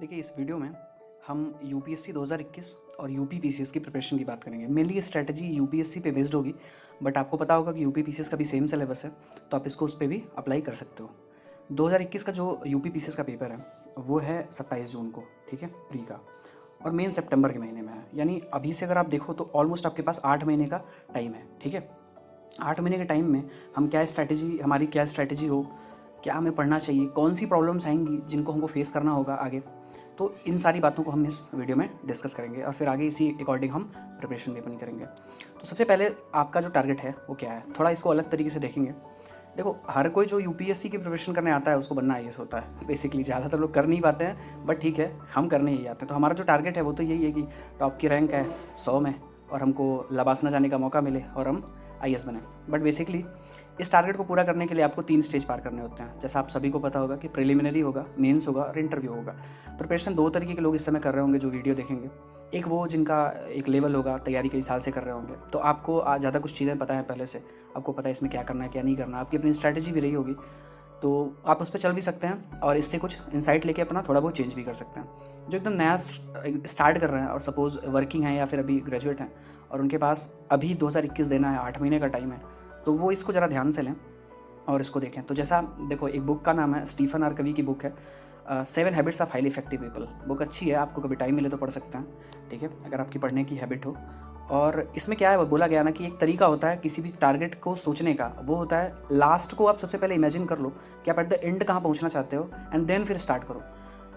देखिए इस वीडियो में हम यूपीएससी 2021 और यूपी पीसीएस की प्रिपरेशन की बात करेंगे। मेनली ये स्ट्रैटेजी यूपीएससी पे बेस्ड होगी, बट आपको पता होगा कि यूपी पीसीएस का भी सेम सिलेबस है, तो आप इसको उस पर भी अप्लाई कर सकते हो। 2021 का जो यूपी पीसीएस का पेपर है वो है 27 जून को, ठीक है, प्री का, और मेन सितंबर के महीने में है। यानी अभी से अगर आप देखो तो ऑलमोस्ट आपके पास 8 महीने का टाइम है, ठीक है। 8 महीने के टाइम में हम हमारी क्या स्ट्रैटेजी हो, क्या हमें पढ़ना चाहिए, कौन सी प्रॉब्लम्स आएंगी जिनको हमको फेस करना होगा आगे, तो इन सारी बातों को हम इस वीडियो में डिस्कस करेंगे और फिर आगे इसी अकॉर्डिंग हम प्रिपरेशन भी अपनी करेंगे। तो सबसे पहले आपका जो टारगेट है वो क्या है, थोड़ा इसको अलग तरीके से देखेंगे। देखो, हर कोई जो यूपीएससी की प्रिपरेशन करने आता है उसको बनना आईएएस होता है। बेसिकली ज़्यादातर लोग कर नहीं पाते हैं, बट ठीक है, हम करने ही आते हैं। तो हमारा जो टारगेट है वो तो यही है कि टॉप की रैंक है 100 में और हमको लबासना जाने का मौका मिले और हम आईएएस बने। बट बेसिकली इस टारगेट को पूरा करने के लिए आपको 3 स्टेज पार करने होते हैं। जैसा आप सभी को पता होगा कि प्रिलिमिनरी होगा, मेंस होगा और इंटरव्यू होगा। प्रिपरेशन 2 तरीके के लोग इस समय कर रहे होंगे जो वीडियो देखेंगे। एक वो जिनका एक लेवल होगा, तैयारी कई साल से कर रहे होंगे, तो आपको ज़्यादा कुछ चीज़ें पता है पहले से, आपको पता है इसमें क्या करना है क्या नहीं करना, आपकी अपनी स्ट्रैटेजी भी रही होगी, तो आप उस पर चल भी सकते हैं और इससे कुछ इंसाइट लेके अपना थोड़ा बहुत चेंज भी कर सकते हैं। जो एकदम नया स्टार्ट कर रहे हैं और सपोज़ वर्किंग है या फिर अभी ग्रेजुएट हैं और उनके पास अभी 2021 देना है, 8 महीने का टाइम है, तो वो इसको ज़रा ध्यान से लें और इसको देखें। तो जैसा देखो, एक बुक का नाम है, स्टीफन आर कवी की बुक है, 7 habits of highly effective people. Book अच्छी है, आपको कभी टाइम मिले तो पढ़ सकते हैं, ठीक है, अगर आपकी पढ़ने की हैबिट हो। और इसमें क्या है, वो बोला गया ना कि एक तरीका होता है किसी भी टारगेट को सोचने का, वो होता है लास्ट को आप सबसे पहले इमेजिन कर लो कि आप एट द एंड कहाँ पहुँचना चाहते हो, एंड देन फिर स्टार्ट करो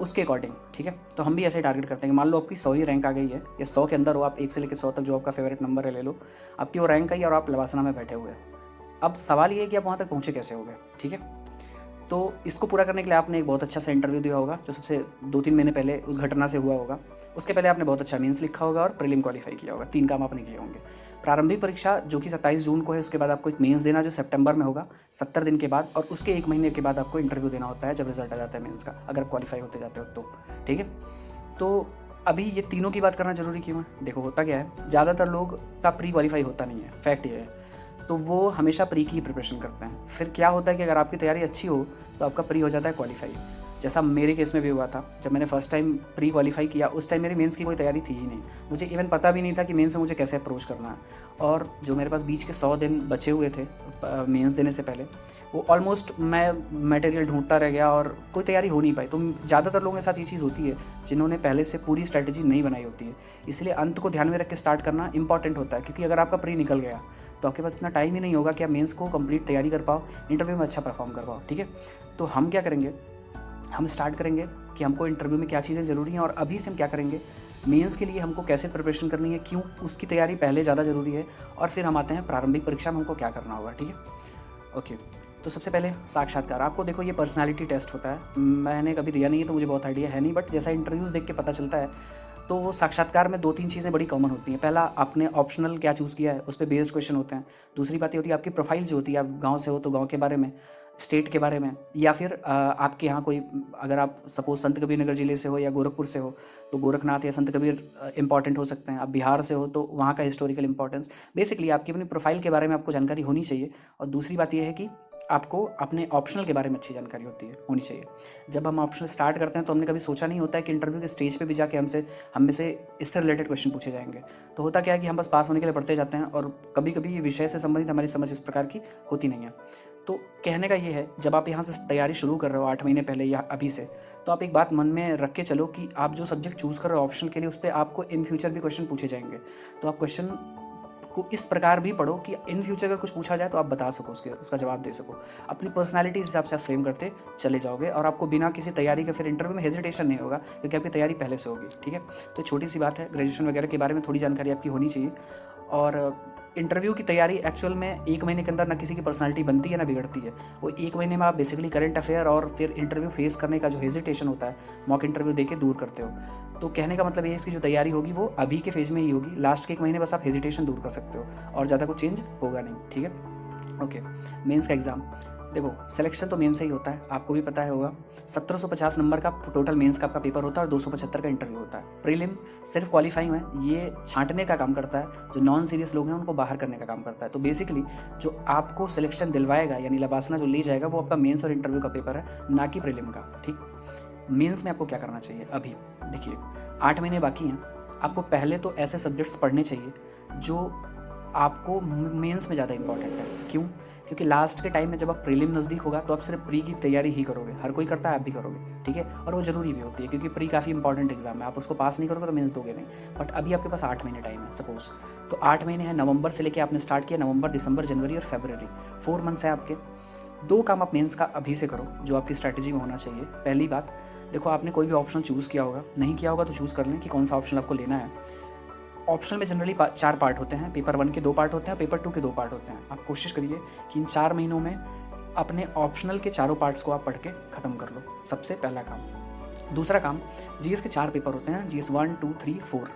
उसके अकॉर्डिंग, ठीक है। तो हम भी ऐसे ही टारगेट करते हैं कि मान लो आपकी 100 ही रैंक आ गई है, या 100 के अंदर हो, आप 1 से लेकर 100 तक जो आपका फेवरेट नंबर है ले लो, आपकी वो रैंक आई और आप लवासना में बैठे हुए हैं। अब सवाल ये है कि आप वहाँ तक पहुँचे कैसे होगे, ठीक है। तो इसको पूरा करने के लिए आपने एक बहुत अच्छा सा इंटरव्यू दिया होगा जो सबसे 2-3 महीने पहले उस घटना से हुआ होगा। उसके पहले आपने बहुत अच्छा मेंस लिखा होगा और प्रीलिम क्वालिफाई किया होगा। 3 काम आपने किए होंगे। प्रारंभिक परीक्षा जो कि 27 जून को है, उसके बाद आपको एक मेंस देना जो सितंबर में होगा 70 दिन के बाद, और उसके 1 महीने के बाद आपको इंटरव्यू देना होता है जब रिजल्ट आ जाता है मेंस का, अगर आप क्वालिफाई होते जाते हो तो, ठीक है। तो अभी ये तीनों की बात करना जरूरी क्यों है? देखो, होता क्या है, ज़्यादातर लोग का प्री क्वालिफाई होता नहीं है, फैक्ट ये है। तो वो हमेशा प्री की प्रिपरेशन करते हैं। फिर क्या होता है कि अगर आपकी तैयारी अच्छी हो तो आपका प्री हो जाता है क्वालिफाई। जैसा मेरे केस में भी हुआ था, जब मैंने फर्स्ट टाइम प्री क्वालिफाई किया, उस टाइम मेरी मेंस की कोई तैयारी थी ही नहीं। मुझे इवन पता भी नहीं था कि मेंस से मुझे कैसे अप्रोच करना है। और जो मेरे पास बीच के 100 दिन बचे हुए थे मेंस देने से पहले, वो ऑलमोस्ट मैं मटेरियल ढूंढता रह गया और कोई तैयारी हो नहीं पाई। तो ज़्यादातर लोगों के साथ ये चीज़ होती है जिन्होंने पहले से पूरी स्ट्रैटेजी नहीं बनाई होती है। इसलिए अंत को ध्यान में रख के स्टार्ट करना इंपॉर्टेंट होता है, क्योंकि अगर आपका प्री निकल गया तो आपके पास इतना टाइम ही नहीं होगा कि आप मेंस को कंप्लीट तैयारी कर पाओ, इंटरव्यू में अच्छा परफॉर्म कर पाओ, ठीक है। तो हम क्या करेंगे, हम स्टार्ट करेंगे कि हमको इंटरव्यू में क्या चीज़ें ज़रूरी हैं और अभी से हम क्या करेंगे, मेंस के लिए हमको कैसे प्रिपरेशन करनी है, क्यों उसकी तैयारी पहले ज़्यादा ज़रूरी है, और फिर हम आते हैं प्रारंभिक परीक्षा में हमको क्या करना होगा, ठीक है। ओके, तो सबसे पहले साक्षात्कार। आपको देखो, ये पर्सनालिटी टेस्ट होता है, मैंने कभी दिया नहीं है तो मुझे बहुत आइडिया है नहीं, बट जैसा इंटरव्यूज़ देख के पता चलता है, तो वो साक्षात्कार में 2-3 चीज़ें बड़ी कॉमन होती हैं। पहला, आपने ऑप्शनल क्या चूज़ किया है उस पर बेस्ड क्वेश्चन होते हैं। दूसरी बात ये होती है आपकी प्रोफाइल जो होती है, आप गाँव से हो तो गाँव के बारे में, स्टेट के बारे में, या फिर आपके यहाँ कोई, अगर आप सपोज संत कबीर नगर ज़िले से हो या गोरखपुर से हो तो गोरखनाथ या संत कबीर इंपॉर्टेंट हो सकते हैं। आप बिहार से हो तो वहाँ का हिस्टोरिकल इंपॉर्टेंस। बेसिकली आपकी अपनी प्रोफाइल के बारे में आपको जानकारी होनी चाहिए। और दूसरी बात यह है कि आपको अपने ऑप्शनल के बारे में अच्छी जानकारी होनी चाहिए। जब हम ऑप्शनल स्टार्ट करते हैं तो हमने कभी सोचा नहीं होता है कि इंटरव्यू के स्टेज पे भी जाके हम में से इससे रिलेटेड क्वेश्चन पूछे जाएंगे। तो होता क्या है कि हम बस पास होने के लिए पढ़ते जाते हैं और कभी कभी ये विषय से संबंधित हमारी समझ इस प्रकार की होती नहीं है। तो कहने का ये है, जब आप यहाँ से तैयारी शुरू कर रहे हो 8 महीने पहले या अभी से, तो आप एक बात मन में रख के चलो कि आप जो सब्जेक्ट चूज़ कर रहे हो ऑप्शन के लिए, उस पर आपको इन फ्यूचर भी क्वेश्चन पूछे जाएंगे। तो आप क्वेश्चन को इस प्रकार भी पढ़ो कि इन फ्यूचर अगर कुछ पूछा जाए तो आप बता सको, उसका जवाब दे सको। अपनी पर्सनालिटी इस हिसाब से आप फ्रेम करते चले जाओगे और आपको बिना किसी तैयारी के फिर इंटरव्यू में हेजिटेशन नहीं होगा, क्योंकि आपकी तैयारी पहले से होगी, ठीक है। तो छोटी सी बात है, ग्रेजुएशन वगैरह के बारे में थोड़ी जानकारी आपकी होनी चाहिए। और इंटरव्यू की तैयारी एक्चुअल में 1 महीने के अंदर ना किसी की पर्सनालिटी बनती है ना बिगड़ती है। वो 1 महीने में आप बेसिकली करंट अफेयर और फिर इंटरव्यू फेस करने का जो हेजिटेशन होता है, मॉक इंटरव्यू देके दूर करते हो। तो कहने का मतलब ये है, इसकी जो तैयारी होगी वो अभी के फेज में ही होगी। लास्ट के 1 महीने बस आप हेजिटेशन दूर कर सकते हो और ज़्यादा कुछ चेंज होगा नहीं, ठीक है। ओके, मेंस का एग्ज़ाम। देखो, सिलेक्शन तो मेंस से ही होता है, आपको भी पता है होगा। 1750 नंबर का टोटल मेंस का आपका पेपर होता है और 275 का इंटरव्यू होता है। प्रीलिम सिर्फ क्वालिफाई हुए, ये छांटने का काम करता है, जो नॉन सीरियस लोग हैं उनको बाहर करने का काम करता है। तो बेसिकली जो आपको सिलेक्शन दिलवाएगा, यानी लबासना जो ले जाएगा, वो आपका मेंस और इंटरव्यू का पेपर है, ना कि प्रीलिम का, ठीक। मेंस में आपको क्या करना चाहिए अभी देखिए, 8 महीने बाकी हैं। आपको पहले तो ऐसे सब्जेक्ट्स पढ़ने चाहिए जो आपको मेंस में ज़्यादा इंपॉर्टेंट है। क्यों? क्योंकि लास्ट के टाइम में जब आप प्रीलिम नज़दीक होगा तो आप सिर्फ प्री की तैयारी ही करोगे, हर कोई करता है, आप भी करोगे, ठीक है। और वो ज़रूरी भी होती है क्योंकि प्री काफ़ी इंपॉर्टेंट एग्जाम है, आप उसको पास नहीं करोगे तो मेंस दोगे नहीं। बट अभी आपके पास 8 महीने टाइम है सपोज, तो 8 महीने हैं, नवंबर से लेके आपने स्टार्ट किया, नवंबर, दिसंबर, जनवरी और फरवरी, 4 मंथ्स हैं आपके। 2 काम आप मेंस का अभी से करो जो आपकी स्ट्रैटेजी में होना चाहिए। पहली बात, देखो आपने कोई भी ऑप्शन चूज़ किया होगा, नहीं किया होगा तो चूज़ कर लें कि कौन सा ऑप्शन आपको लेना है। ऑप्शनल में जनरली 4 पार्ट होते हैं, पेपर 1 के 2 पार्ट होते हैं, पेपर 2 के 2 पार्ट होते हैं। आप कोशिश करिए कि इन 4 महीनों में अपने ऑप्शनल के चारों पार्ट्स को आप पढ़ के ख़त्म कर लो, सबसे पहला काम। दूसरा काम, जीएस के 4 पेपर होते हैं, जीएस 1, 2, 3, 4।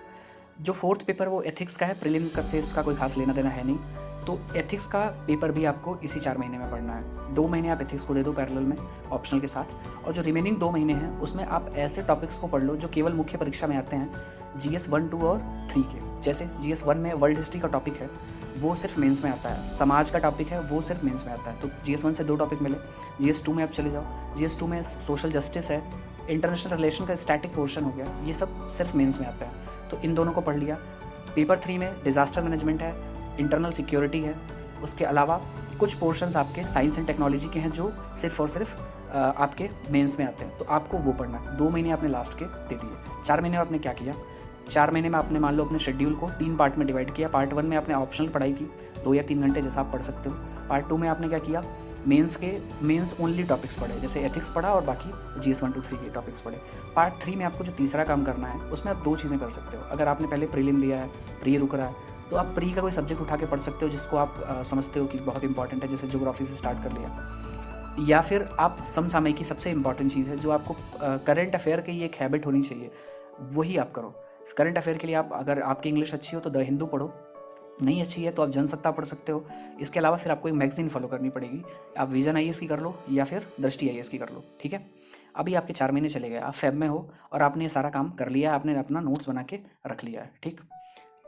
जो 4th पेपर वो एथिक्स का है, प्रीलिम का से इसका कोई खास लेना देना है नहीं, तो एथिक्स का पेपर भी आपको इसी 4 महीने में पढ़ना है। 2 महीने आप एथिक्स को दे दो पैरेलल में ऑप्शनल के साथ, और जो रिमेनिंग 2 महीने हैं उसमें आप ऐसे टॉपिक्स को पढ़ लो जो केवल मुख्य परीक्षा में आते हैं, जीएस 1, 2 और 3 के। जैसे जीएस 1 में वर्ल्ड हिस्ट्री का टॉपिक है, वो सिर्फ मेंस में आता है, समाज का टॉपिक है वो सिर्फ मेंस में आता है, तो जीएस 1 से 2 टॉपिक मिले। जीएस 2 में आप चले जाओ, जीएस 2 में सोशल जस्टिस है, इंटरनेशनल रिलेशन का स्टैटिक पोर्शन हो गया, ये सब सिर्फ मेंस में आता है, तो इन दोनों को पढ़ लिया। पेपर 3 में डिज़ास्टर मैनेजमेंट है, इंटरनल सिक्योरिटी है, उसके अलावा कुछ पोर्शंस आपके साइंस एंड टेक्नोलॉजी के हैं जो सिर्फ और सिर्फ आपके मेंस में आते हैं, तो आपको वो पढ़ना है। 2 महीने आपने लास्ट के दे दिए। 4 महीने में आपने क्या किया? 4 महीने में आपने मान लो अपने शेड्यूल को 3 पार्ट में डिवाइड किया। पार्ट 1 में आपने ऑप्शनल पढ़ाई की 2 या 3 घंटे जैसा आप पढ़ सकते हो। पार्ट 2 में आपने क्या किया? मेंस ओनली टॉपिक्स पढ़े, जैसे एथिक्स पढ़ा और बाकी जीएस 1, 2, 3 के टॉपिक्स पढ़े। पार्ट 3 में आपको जो तीसरा काम करना है उसमें आप 2 चीज़ें कर सकते हो। अगर आपने पहले प्रीलिम दिया है, प्री रुक रहा है, तो आप प्री का कोई सब्जेक्ट उठा के पढ़ सकते हो जिसको आप समझते हो कि बहुत इंपॉर्टेंट है, जैसे ज्योग्राफी से स्टार्ट कर लिया। या फिर आप समसामयिक की सबसे इंपॉर्टेंट चीज़ है जो आपको करंट अफेयर की एक हैबिट होनी चाहिए, वही आप करो। करंट अफेयर के लिए आप, अगर आपकी इंग्लिश अच्छी हो तो द हिंदू पढ़ो, नहीं अच्छी है तो आप जनसत्ता पढ़ सकते हो। इसके अलावा फिर आपको एक मैगजीन फॉलो करनी पड़ेगी, आप विजन आईएएस की कर लो या फिर दृष्टि आईएएस की कर लो, ठीक है। अभी आपके 4 महीने चले गए, आप फेब में हो और आपने ये सारा काम कर लिया है, आपने अपना नोट्स बना के रख लिया है, ठीक।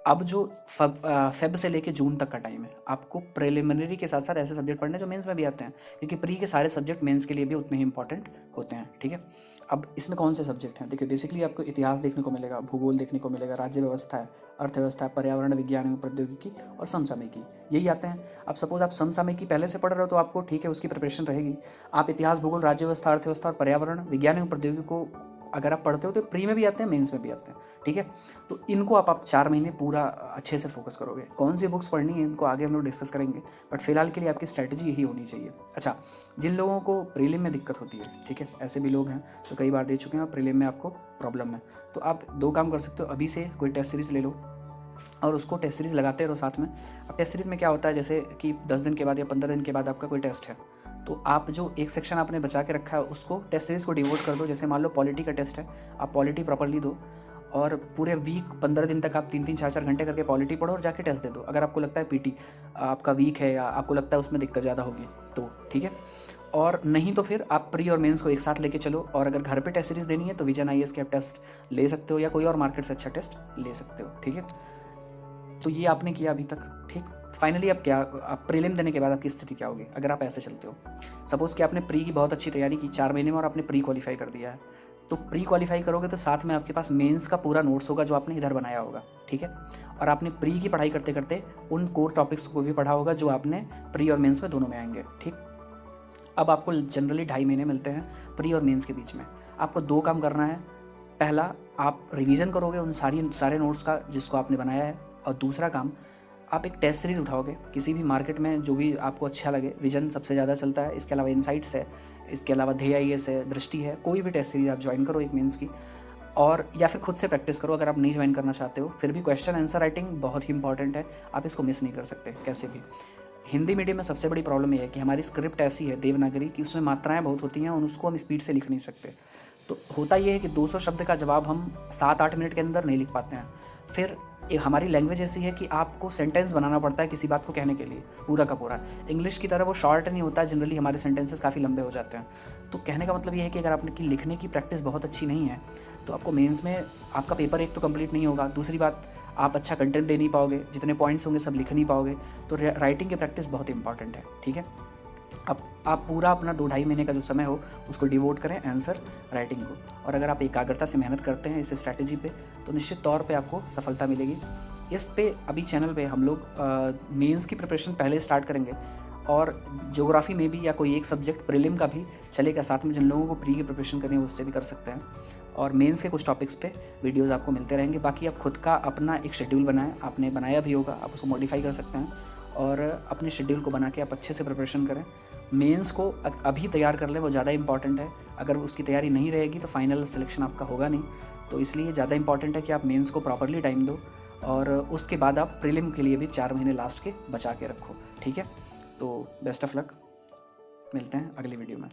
अब जो फेब से लेके जून तक का टाइम है, आपको प्रिलिमिनरी के साथ साथ ऐसे सब्जेक्ट पढ़ने जो मेंस में भी आते हैं, क्योंकि प्री के सारे सब्जेक्ट मेंस के लिए भी उतने ही इंपॉर्टेंट होते हैं, ठीक है। अब इसमें कौन से सब्जेक्ट हैं? देखिए, बेसिकली आपको इतिहास देखने को मिलेगा, भूगोल देखने को मिलेगा, राज्य व्यवस्था है, अर्थव्यवस्था है, पर्यावरण विज्ञान एवं प्रौद्योगिकी और समसामयिकी, यही आते हैं। अब सपोज आप समसामयिकी पहले से पढ़ रहे हो तो आपको ठीक है, उसकी प्रिपरेशन रहेगी। आप इतिहास, भूगोल, राज्य व्यवस्था, अर्थव्यवस्था और पर्यावरण विज्ञान एवं प्रौद्योगिकी को अगर आप पढ़ते हो तो प्री में भी आते हैं, मेंस में भी आते हैं, ठीक है। तो इनको आप 4 महीने पूरा अच्छे से फोकस करोगे। कौन सी बुक्स पढ़नी है इनको आगे हम लोग डिस्कस करेंगे, बट फिलहाल के लिए आपकी स्ट्रैटेजी यही होनी चाहिए। अच्छा, जिन लोगों को प्रीलिम में दिक्कत होती है, ठीक है, ऐसे भी लोग हैं जो कई बार दे चुके हैं और प्रीलिम में आपको प्रॉब्लम है, तो आप 2 काम कर सकते हो। अभी से कोई टेस्ट सीरीज़ ले लो और उसको टेस्ट सीरीज़ लगाते रहो साथ में। अब टेस्ट सीरीज़ में क्या होता है, जैसे कि 10 दिन के बाद या 15 दिन के बाद आपका कोई टेस्ट है, तो आप जो एक सेक्शन आपने बचा के रखा है उसको टेस्ट सीरीज़ को डिवोट कर दो। जैसे मान लो पॉलिटी का टेस्ट है, आप पॉलिटी प्रॉपरली दो और पूरे वीक 15 दिन तक आप 3-3, 4-4 घंटे करके पॉलिटी पढ़ो और जाके टेस्ट दे दो। अगर आपको लगता है पीटी आपका वीक है या आपको लगता है उसमें दिक्कत ज़्यादा होगी तो ठीक है, और नहीं तो फिर आप प्री और मेंस को एक साथ लेके चलो। और अगर घर पे टेस्ट सीरीज़ देनी है तो विजन आईएएस के आप टेस्ट ले सकते हो या कोई और मार्केट से अच्छा टेस्ट ले सकते हो, ठीक है। तो ये आपने किया अभी तक, ठीक। फाइनली अब क्या, आप प्रीलिम देने के बाद आपकी स्थिति क्या होगी अगर आप ऐसे चलते हो? सपोज़ कि आपने प्री की बहुत अच्छी तैयारी की 4 महीने में और आपने प्री क्वालिफाई कर दिया है, तो प्री क्वालिफाई करोगे तो साथ में आपके पास मेंस का पूरा नोट्स होगा जो आपने इधर बनाया होगा, ठीक है। और आपने प्री की पढ़ाई करते करते उन कोर टॉपिक्स को भी पढ़ा होगा जो आपने प्री और मेंस में दोनों में आएंगे, ठीक। अब आपको जनरली 2.5 महीने मिलते हैं प्री और मेंस के बीच में। आपको 2 काम करना है। पहला, आप रिवीजन करोगे उन सारे नोट्स का जिसको आपने बनाया है, और दूसरा काम, आप एक टेस्ट सीरीज़ उठाओगे किसी भी मार्केट में जो भी आपको अच्छा लगे। विजन सबसे ज़्यादा चलता है, इसके अलावा इनसाइट्स है, इसके अलावा ध्येय आईएएस है, दृष्टि है, कोई भी टेस्ट सीरीज आप ज्वाइन करो एक मेंस की, और या फिर खुद से प्रैक्टिस करो अगर आप नहीं ज्वाइन करना चाहते हो। फिर भी क्वेश्चन आंसर राइटिंग बहुत ही इंपॉर्टेंट है, आप इसको मिस नहीं कर सकते कैसे भी। हिंदी मीडियम में सबसे बड़ी प्रॉब्लम ये है कि हमारी स्क्रिप्ट ऐसी है देवनागरी कि उसमें मात्राएं बहुत होती हैं और उसको हम स्पीड से लिख नहीं सकते। तो होता ये है कि 200 शब्द का जवाब हम 7-8 मिनट के अंदर नहीं लिख पाते हैं। फिर हमारी लैंग्वेज ऐसी है कि आपको सेंटेंस बनाना पड़ता है किसी बात को कहने के लिए पूरा का पूरा। इंग्लिश की तरह वो शॉर्ट नहीं होता है, जनरली हमारे सेंटेंसेस काफ़ी लंबे हो जाते हैं। तो कहने का मतलब ये है कि अगर आपकी लिखने की प्रैक्टिस बहुत अच्छी नहीं है तो आपको मेंस में आपका पेपर एक तो कंप्लीट नहीं होगा, दूसरी बात आप अच्छा कंटेंट दे नहीं पाओगे, जितने पॉइंट्स होंगे सब लिख नहीं पाओगे। तो राइटिंग की प्रैक्टिस बहुत इंपॉर्टेंट है, ठीक है। अब आप पूरा अपना 2-2.5 महीने का जो समय हो उसको डिवोट करें आंसर राइटिंग को। और अगर आप एकाग्रता से मेहनत करते हैं इस स्ट्रैटेजी पे तो निश्चित तौर पे आपको सफलता मिलेगी। इस पे अभी चैनल पे हम लोग मेंस की प्रिपरेशन पहले स्टार्ट करेंगे और ज्योग्राफी में भी या कोई एक सब्जेक्ट प्रीलिम का भी चलेगा, साथ में जिन लोगों को प्री की प्रिपरेशन करनी है उससे भी कर सकते हैं। और मेंस के कुछ टॉपिक्स पे वीडियोस आपको मिलते रहेंगे। बाकी आप खुद का अपना एक शेड्यूल बनाएं, आपने बनाया भी होगा, आप उसको मॉडिफाई कर सकते हैं और अपने शेड्यूल को बना के आप अच्छे से प्रिपरेशन करें। मेंस को अभी तैयार कर लें, वो ज़्यादा इंपॉर्टेंट है। अगर उसकी तैयारी नहीं रहेगी तो फाइनल सिलेक्शन आपका होगा नहीं, तो इसलिए ज़्यादा इंपॉर्टेंट है कि आप मेंस को प्रॉपरली टाइम दो और उसके बाद आप प्रीलिम के लिए भी 4 महीने लास्ट के बचा के रखो। ठीक है, तो बेस्ट ऑफ लक, मिलते हैं अगली वीडियो में।